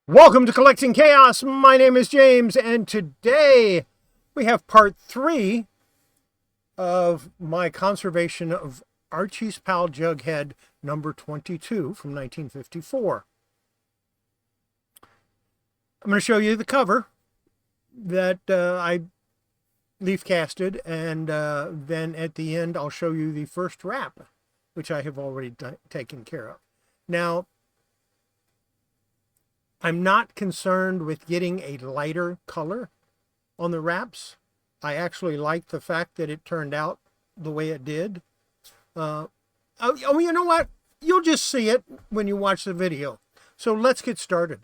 Welcome to Collecting Chaos. My name is James, and today we have part 3 of my conservation of Archie's pal Jughead number 22 from 1954. I'm going to show you the cover that I leaf casted, and then at the end I'll show you the first wrap, which I have already taken care of. Now, I'm not concerned with getting a lighter color on the wraps. I actually like the fact that it turned out the way it did. You know what? You'll just see it when you watch the video. So let's get started.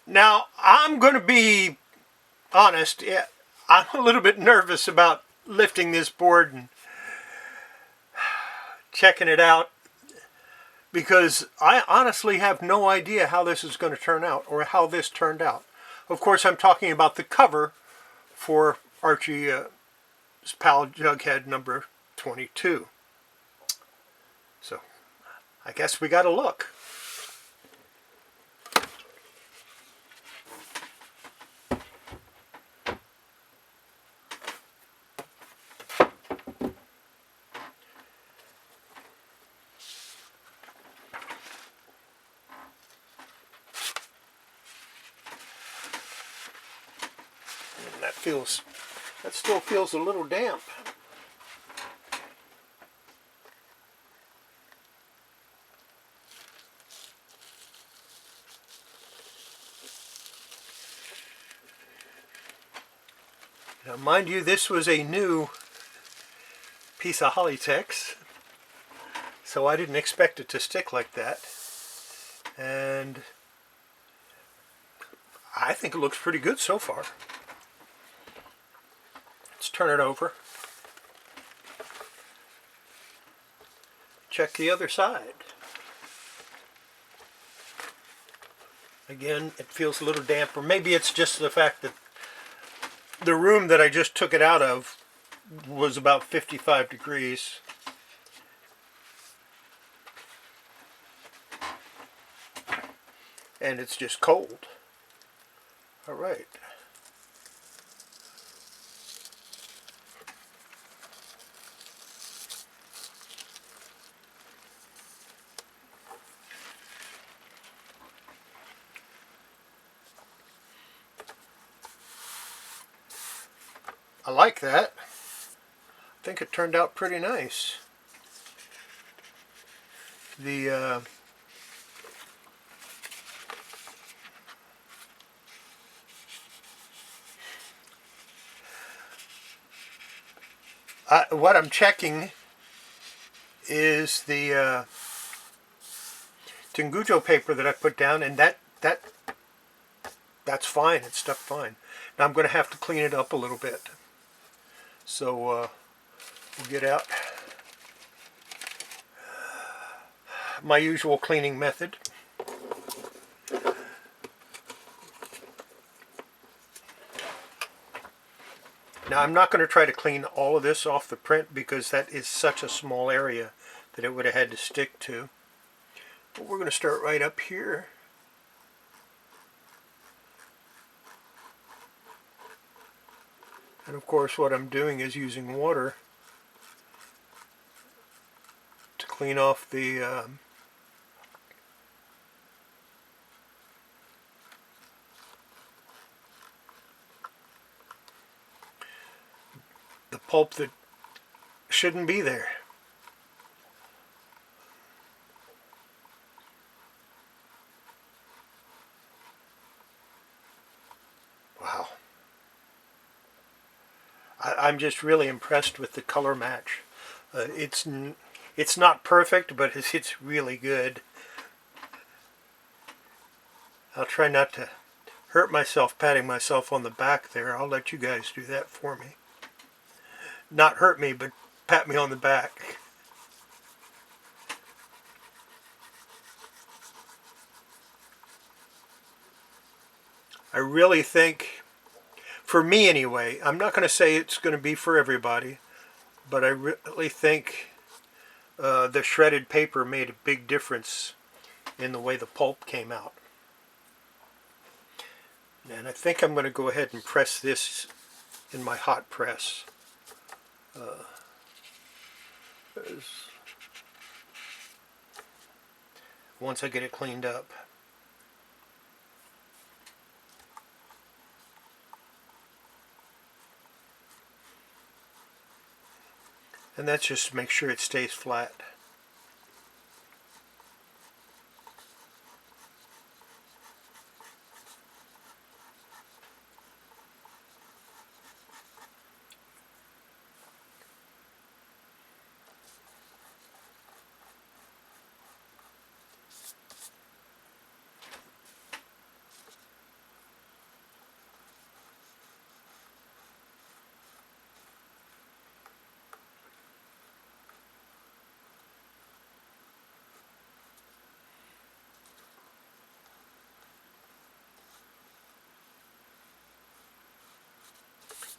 Now, I'm going to be honest. Yeah, I'm a little bit nervous about lifting this board and checking it out, because I honestly have no idea how this is going to turn out, or how this turned out. Of course, I'm talking about the cover for Archie's pal Jughead number 22. So I guess we got to look. That still feels a little damp. Now, mind you, this was a new piece of Kollecting, so I didn't expect it to stick like that. And I think it looks pretty good so far. Let's turn it over. Check the other side. Again, it feels a little damp, or maybe it's just the fact that the room that I just took it out of was about 55 degrees. And it's just cold. All right. I like that. I think it turned out pretty nice. What I'm checking is the Tengujo paper that I put down, and that's fine. It's stuck fine. Now I'm going to have to clean it up a little bit. So we'll get out my usual cleaning method. Now, I'm not going to try to clean all of this off the print, because that is such a small area that it would have had to stick to. But we're going to start right up here. And of course, what I'm doing is using water to clean off the pulp that shouldn't be there. Wow. I'm just really impressed with the color match. It's not perfect, but it's really good. I'll try not to hurt myself patting myself on the back there. I'll let you guys do that for me. Not hurt me, but pat me on the back. I really think for me anyway. I'm not going to say it's going to be for everybody, but I really think the shredded paper made a big difference in the way the pulp came out. And I think I'm going to go ahead and press this in my hot press. Once I get it cleaned up. And that's just to make sure it stays flat.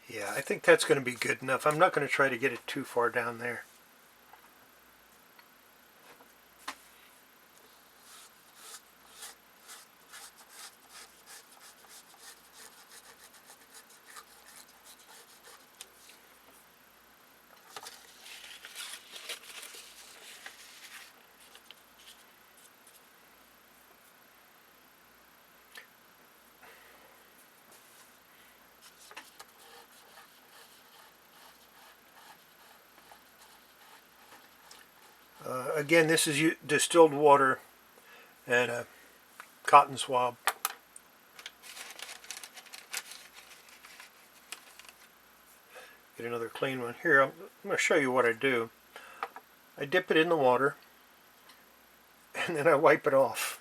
Yeah, I think that's going to be good enough. I'm not going to try to get it too far down there. Again, this is distilled water and a cotton swab. Get another clean one. Here, I'm going to show you what I do. I dip it in the water and then I wipe it off.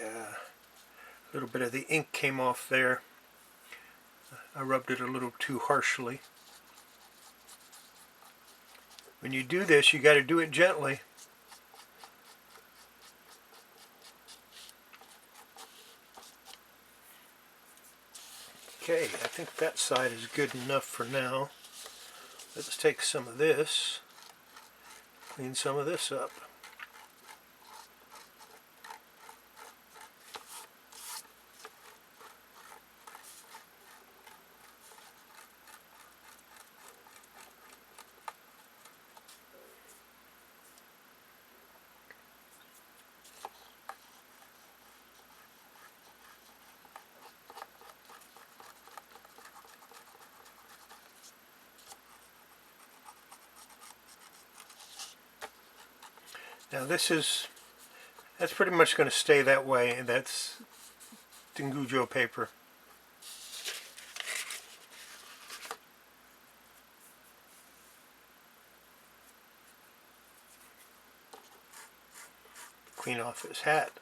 Yeah, a little bit of the ink came off there. I rubbed it a little too harshly. When you do this, you got to do it gently. Okay, I think that side is good enough for now. Let's take some of this, clean some of this up. Now that's pretty much going to stay that way, and that's Tingujo paper. Clean off his hat.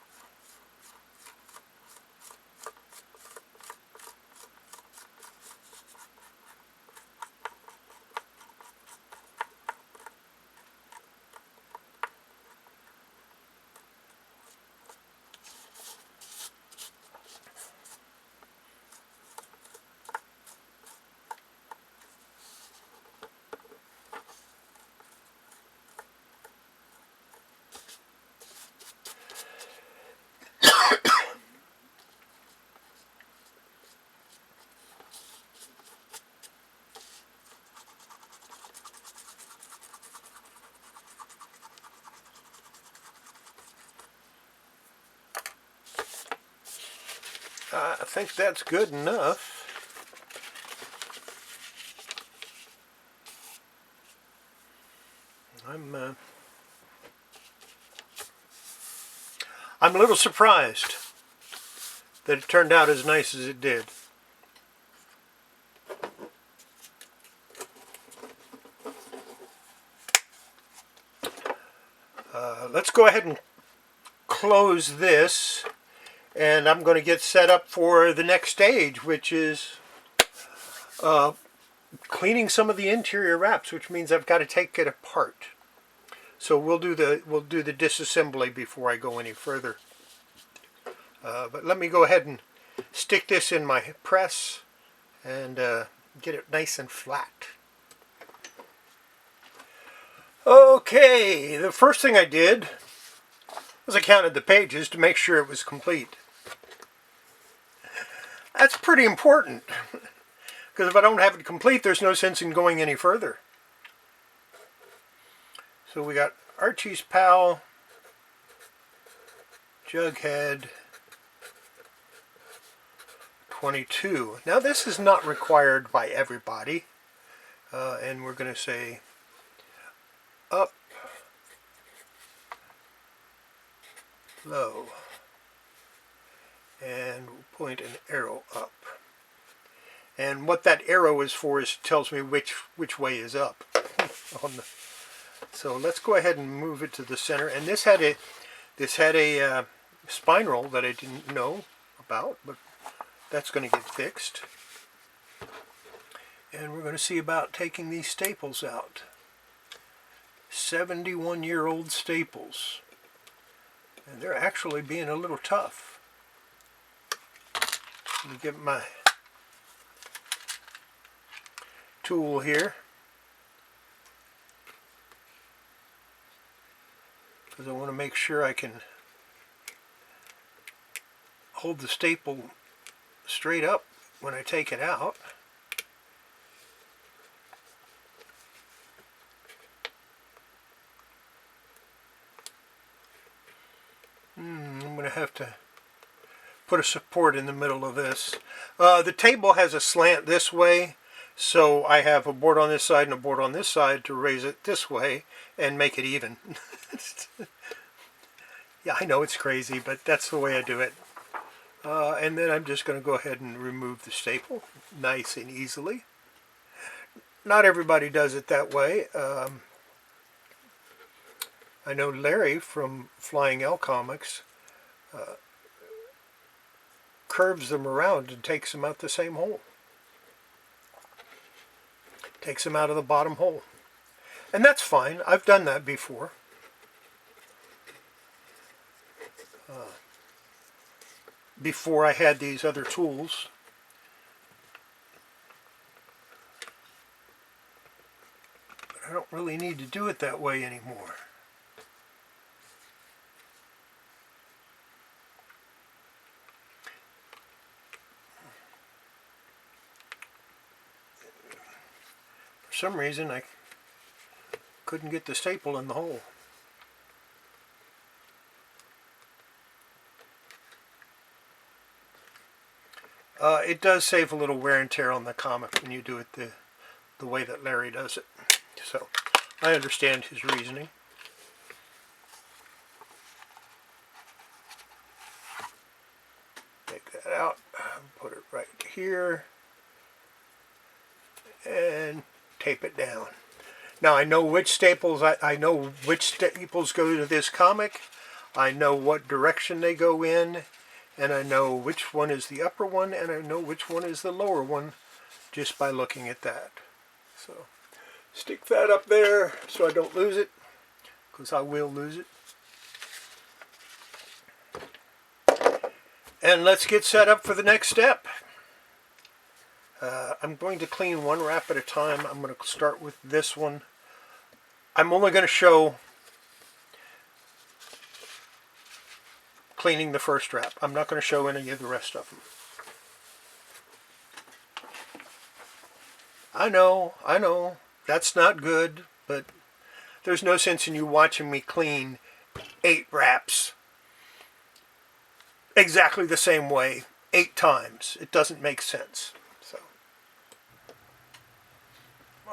I think that's good enough. I'm a little surprised. that it turned out as nice as it did. Let's go ahead and close this, and I'm going to get set up for the next stage, which is cleaning some of the interior wraps, which means I've got to take it apart. So we'll do the disassembly before I go any further. But let me go ahead and stick this in my press and get it nice and flat. Okay, the first thing I did was I counted the pages to make sure it was complete. That's pretty important, because if I don't have it complete, there's no sense in going any further. So we got Archie's pal, Jughead, 22. Now this is not required by everybody, and we're going to say up, low, and we'll point an arrow up. And what that arrow is for is tells me which way is up. So let's go ahead and move it to the center. And this had a spine roll that I didn't know about, but that's going to get fixed. And we're going to see about taking these staples out. 71-year-old staples. And they're actually being a little tough. Let me get my tool here, because I want to make sure I can hold the staple straight up when I take it out. I'm going to have to put a support in the middle of this. The table has a slant this way, so I have a board on this side and a board on this side to raise it this way and make it even. Yeah, I know it's crazy, but that's the way I do it. And then I'm just going to go ahead and remove the staple nice and easily. Not everybody does it that way. I know Larry from Flying L Comics curves them around and takes them out the same hole. Takes them out of the bottom hole. And that's fine. I've done that before. Before I had these other tools. But I don't really need to do it that way anymore. For some reason I couldn't get the staple in the hole. It does save a little wear and tear on the comic when you do it the way that Larry does it. So I understand his reasoning. Take that out, put it right here, and tape it down. Now I know which staples I know which staples go to this comic. I know what direction they go in, and I know which one is the upper one, and I know which one is the lower one just by looking at that. So stick that up there so I don't lose it, because I will lose it. And let's get set up for the next step. I'm going to clean one wrap at a time. I'm going to start with this one. I'm only going to show cleaning the first wrap. I'm not going to show any of the rest of them. I know, that's not good, but there's no sense in you watching me clean 8 wraps exactly the same way 8 times. It doesn't make sense. So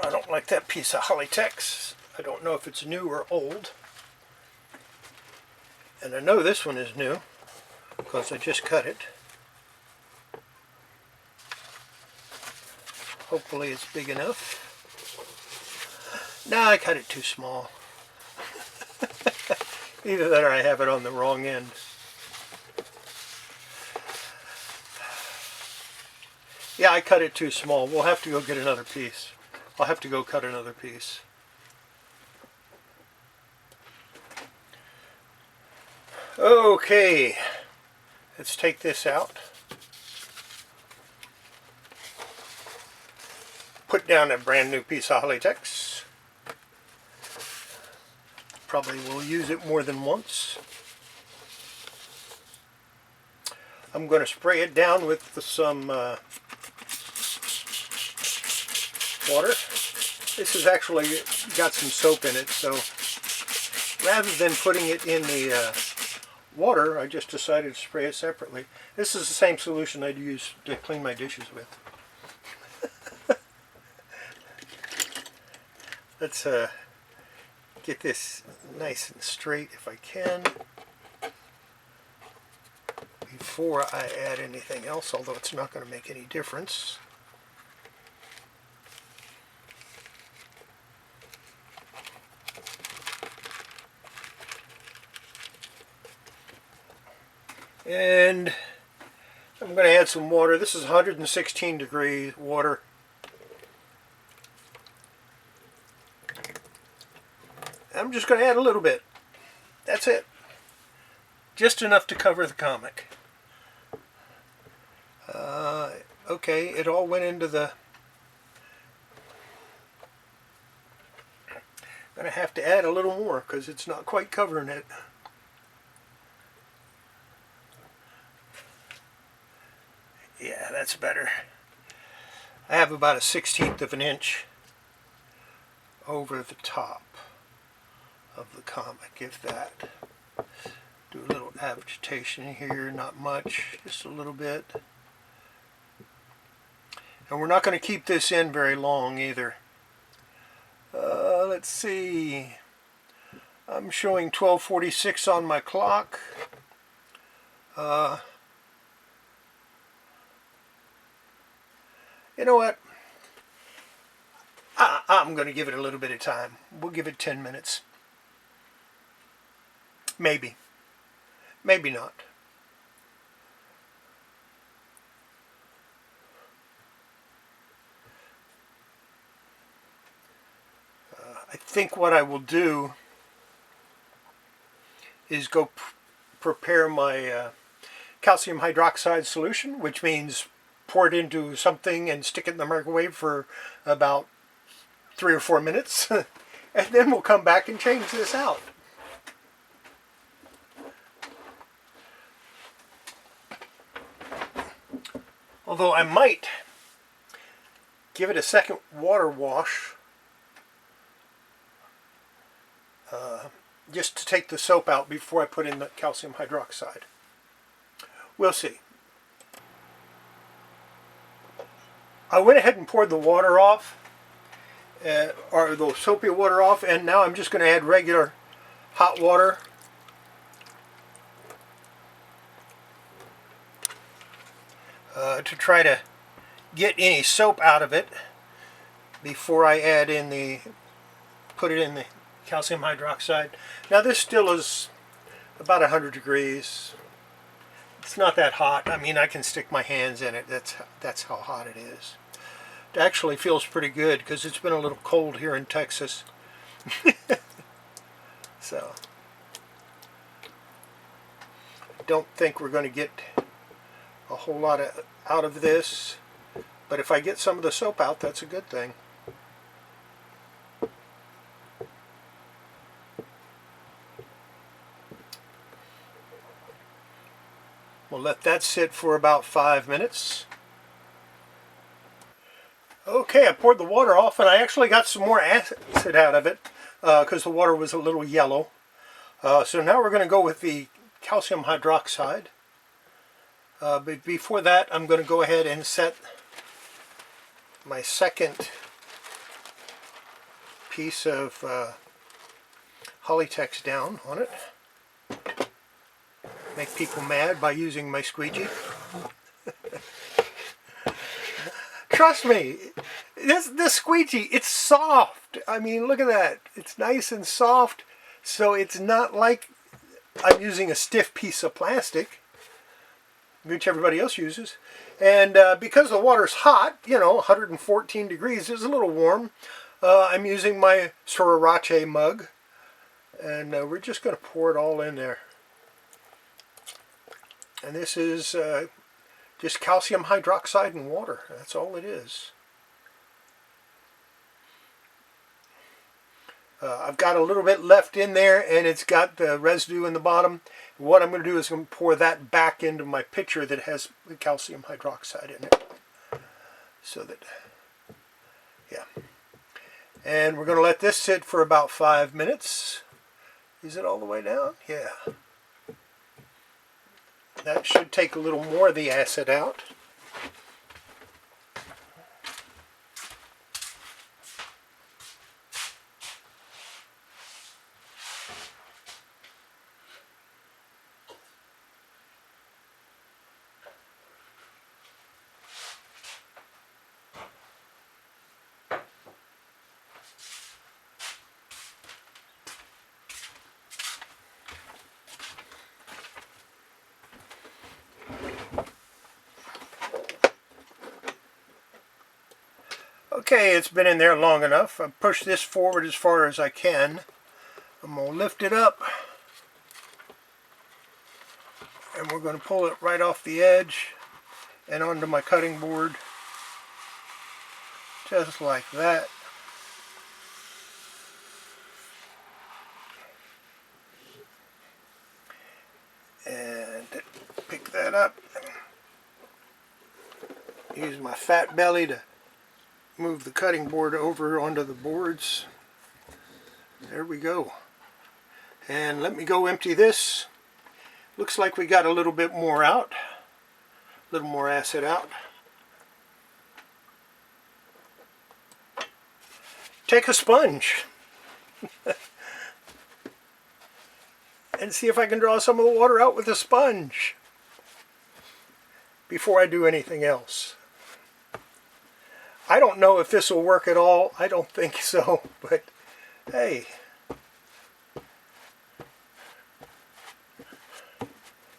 I don't like that piece of Kollecting. I don't know if it's new or old. And I know this one is new because I just cut it. Hopefully it's big enough. No, I cut it too small. Either that or I have it on the wrong end. Yeah, I cut it too small. We'll have to go get another piece. I'll have to go cut another piece. Okay, let's take this out. Put down a brand new piece of Kollecting. Probably will use it more than once. I'm going to spray it down with some water. This has actually got some soap in it, so rather than putting it in the water, I just decided to spray it separately. This is the same solution I'd use to clean my dishes with. Let's get this nice and straight if I can before I add anything else, although it's not going to make any difference. And I'm going to add some water. This is 116 degree water. I'm just going to add a little bit. That's it. Just enough to cover the comic. Okay, it all went into the... I'm going to have to add a little more because it's not quite covering it. Yeah, that's better. I have about a 1/16 of an inch over the top of the comic, if that. Do a little agitation here, not much, just a little bit. And we're not going to keep this in very long either. Let's see. I'm showing 12:46 on my clock. You know what? I'm going to give it a little bit of time. We'll give it 10 minutes. Maybe. Maybe not. I think what I will do is go prepare my calcium hydroxide solution, which means pour it into something and stick it in the microwave for about 3 or 4 minutes. And then we'll come back and change this out. Although I might give it a second water wash just to take the soap out before I put in the calcium hydroxide. We'll see. I went ahead and poured the water off, or the soapy water off, and now I'm just going to add regular hot water. To try to get any soap out of it before I add in put it in the calcium hydroxide. Now this still is about 100 degrees. It's not that hot. I mean, I can stick my hands in it. That's how hot it is. It actually feels pretty good because it's been a little cold here in Texas. So I don't think we're going to get a whole lot out of this, but if I get some of the soap out, that's a good thing. We'll let that sit for about 5 minutes. Okay, I poured the water off, and I actually got some more acid out of it because the water was a little yellow. So now we're going to go with the calcium hydroxide. But before that, I'm going to go ahead and set my second piece of Kollecting down on it. Make people mad by using my squeegee. Trust me, This squeegee, it's soft. I mean, look at that. It's nice and soft. So it's not like I'm using a stiff piece of plastic, which everybody else uses. And because the water's hot, you know, 114 degrees, it's a little warm. I'm using my Sriracha mug. And we're just going to pour it all in there. And this is just calcium hydroxide and water. That's all it is. I've got a little bit left in there, and it's got the residue in the bottom. What I'm going to do is I'm going to pour that back into my pitcher that has the calcium hydroxide in it. So that, yeah. And we're going to let this sit for about 5 minutes. Is it all the way down? Yeah. That should take a little more of the acid out. Okay, it's been in there long enough. I've pushed this forward as far as I can. I'm going to lift it up. And we're going to pull it right off the edge and onto my cutting board. Just like that. And pick that up. Use my fat belly to move the cutting board over onto the boards. There we go. And let me go empty this. Looks like we got a little bit more out. A little more acid out. Take a sponge and see if I can draw some of the water out with a sponge before I do anything else. I don't know if this will work at all. I don't think so, but hey.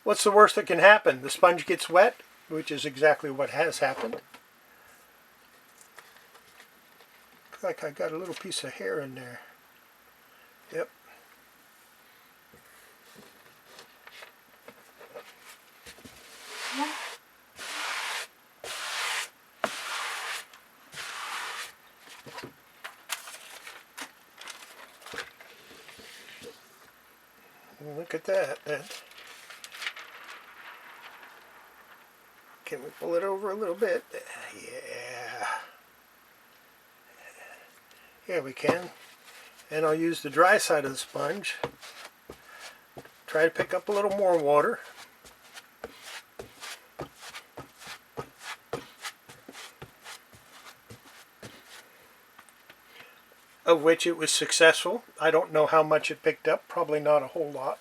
What's the worst that can happen? The sponge gets wet, which is exactly what has happened. Looks like I got a little piece of hair in there. Yep. Look at that. Can we pull it over a little bit? Yeah. Yeah, we can. And I'll use the dry side of the sponge. Try to pick up a little more water. Of which it was successful. I don't know how much it picked up. Probably not a whole lot.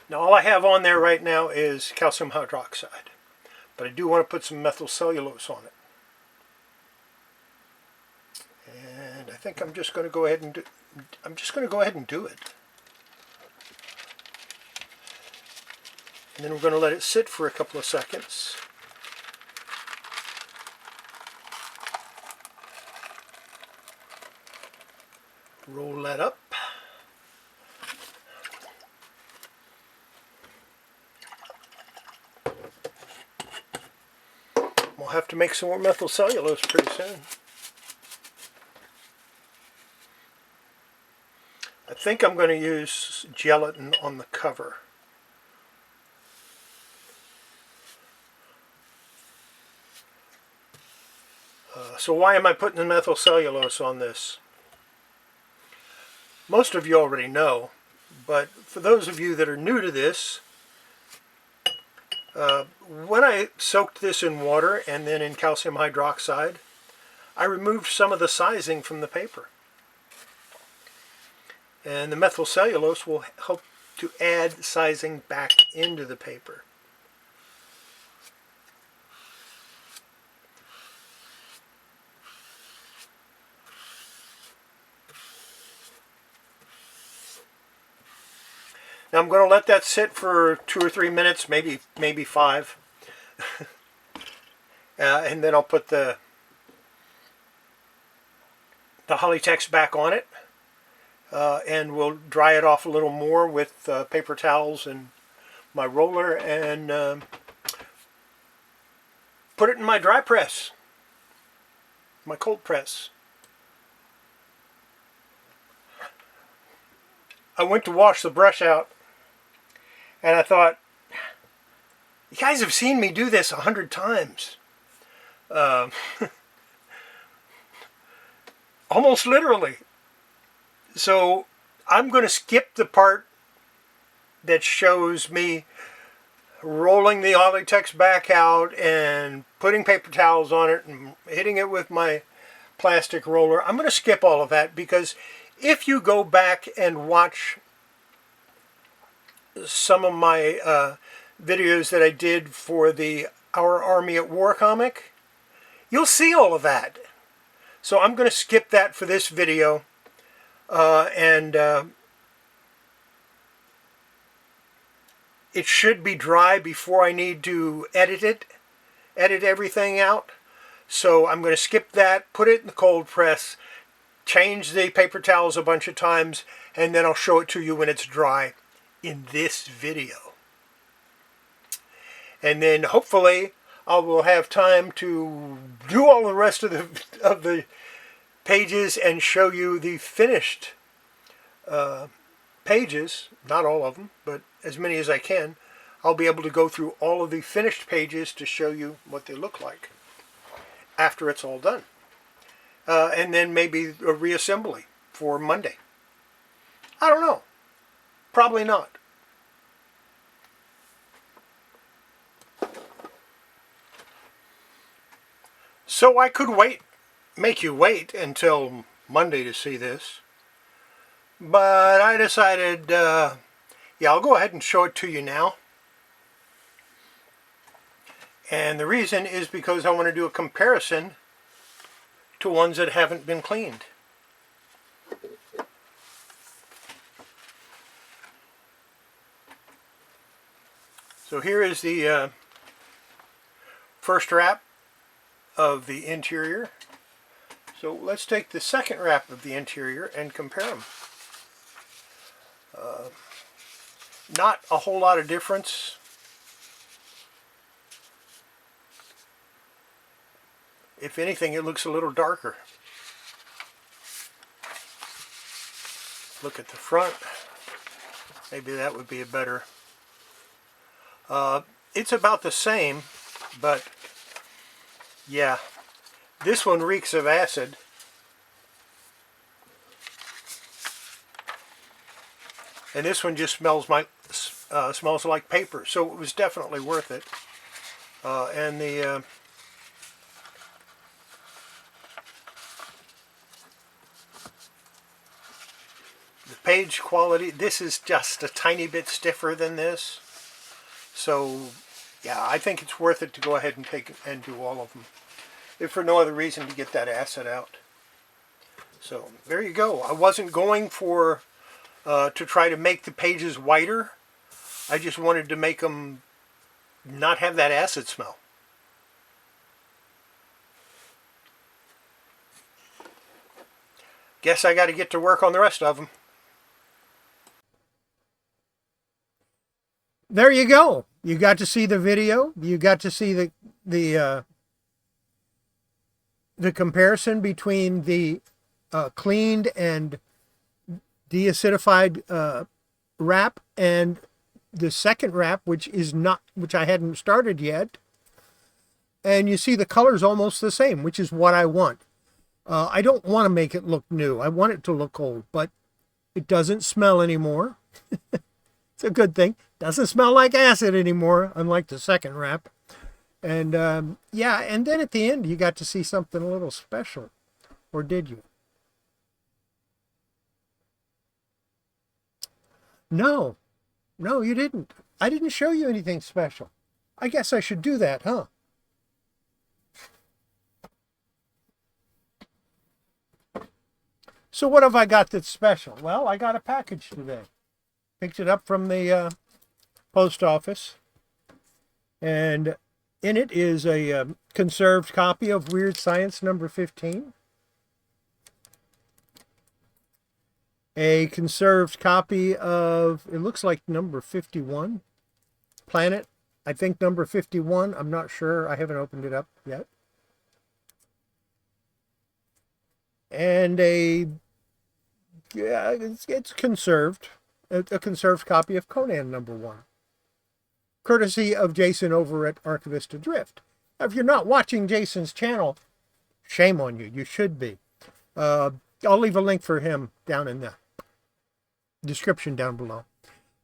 Now all I have on there right now is calcium hydroxide. But I do want to put some methyl cellulose on it. And I think I'm just going to go ahead and do it. And then we're going to let it sit for a couple of seconds. Roll that up. We'll have to make some more methyl cellulose pretty soon. I think I'm going to use gelatin on the cover. So why am I putting the methyl cellulose on this? Most of you already know, but for those of you that are new to this, when I soaked this in water and then in calcium hydroxide, I removed some of the sizing from the paper. And the methyl cellulose will help to add sizing back into the paper. Now I'm going to let that sit for 2 or 3 minutes, maybe 5. And then I'll put the Kollecting back on it. And we'll dry it off a little more with paper towels and my roller, and put it in my dry press, my cold press. I went to wash the brush out, and I thought, you guys have seen me do this 100 times. Almost literally. So I'm going to skip the part that shows me rolling the Kollecting back out and putting paper towels on it and hitting it with my plastic roller. I'm going to skip all of that, because if you go back and watch some of my videos that I did for the Our Army at War comic, you'll see all of that. So I'm going to skip that for this video, and it should be dry before I need to edit everything out. So I'm going to skip that, put it in the cold press, change the paper towels a bunch of times, and then I'll show it to you when it's dry in this video. And then hopefully I will have time to do all the rest of the pages and show you the finished pages. Not all of them, but as many as I can. I'll be able to go through all of the finished pages to show you what they look like after it's all done. And then maybe a reassembly for Monday. I don't know. Probably not. So I could make you wait until Monday to see this. But I decided, yeah, I'll go ahead and show it to you now. And the reason is because I want to do a comparison to ones that haven't been cleaned. So here is the first wrap of the interior. So let's take the second wrap of the interior and compare them. Not a whole lot of difference. If anything, it looks a little darker. Look at the front. Maybe that would be a better. It's about the same, but yeah, this one reeks of acid. And this one just smells like paper, so it was definitely worth it. And the page quality, this is just a tiny bit stiffer than this. So yeah, I think it's worth it to go ahead and take and do all of them, if for no other reason to get that acid out. So there you go. I wasn't going for to try to make the pages whiter. I just wanted to make them not have that acid smell. Guess I got to get to work on the rest of them. There you go. You got to see the video. You got to see the comparison between the cleaned and deacidified wrap and the second wrap, which I hadn't started yet. And you see the color's almost the same, which is what I want. I don't want to make it look new. I want it to look old, but it doesn't smell anymore. It's a good thing. Doesn't smell like acid anymore, unlike the second wrap. And yeah, and then at the end you got to see something a little special. Or did you? No, you didn't. I didn't show you anything special. I guess I should do that, huh? So what have I got that's special? Well, I got a package today. Picked it up from the post office. And in it is a conserved copy of Weird Science number 15. A conserved copy of, it looks like number 51. Planet, I think number 51. I'm not sure. I haven't opened it up yet. And it's conserved. A conserved copy of Conan number 1. Courtesy of Jason over at Archivist Adrift. Now, if you're not watching Jason's channel, shame on you. You should be. I'll leave a link for him down in the description down below.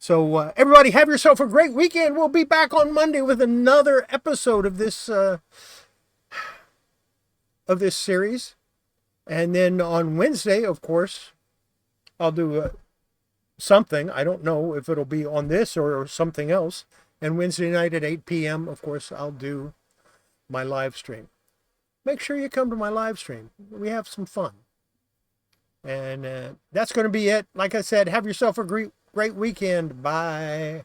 So everybody have yourself a great weekend. We'll be back on Monday with another episode of this series. And then on Wednesday, of course, I'll do something. I don't know if it'll be on this or something else. And Wednesday night at 8 p.m., of course, I'll do my live stream. Make sure you come to my live stream. We have some fun. And that's going to be it. Like I said, have yourself a great weekend. Bye.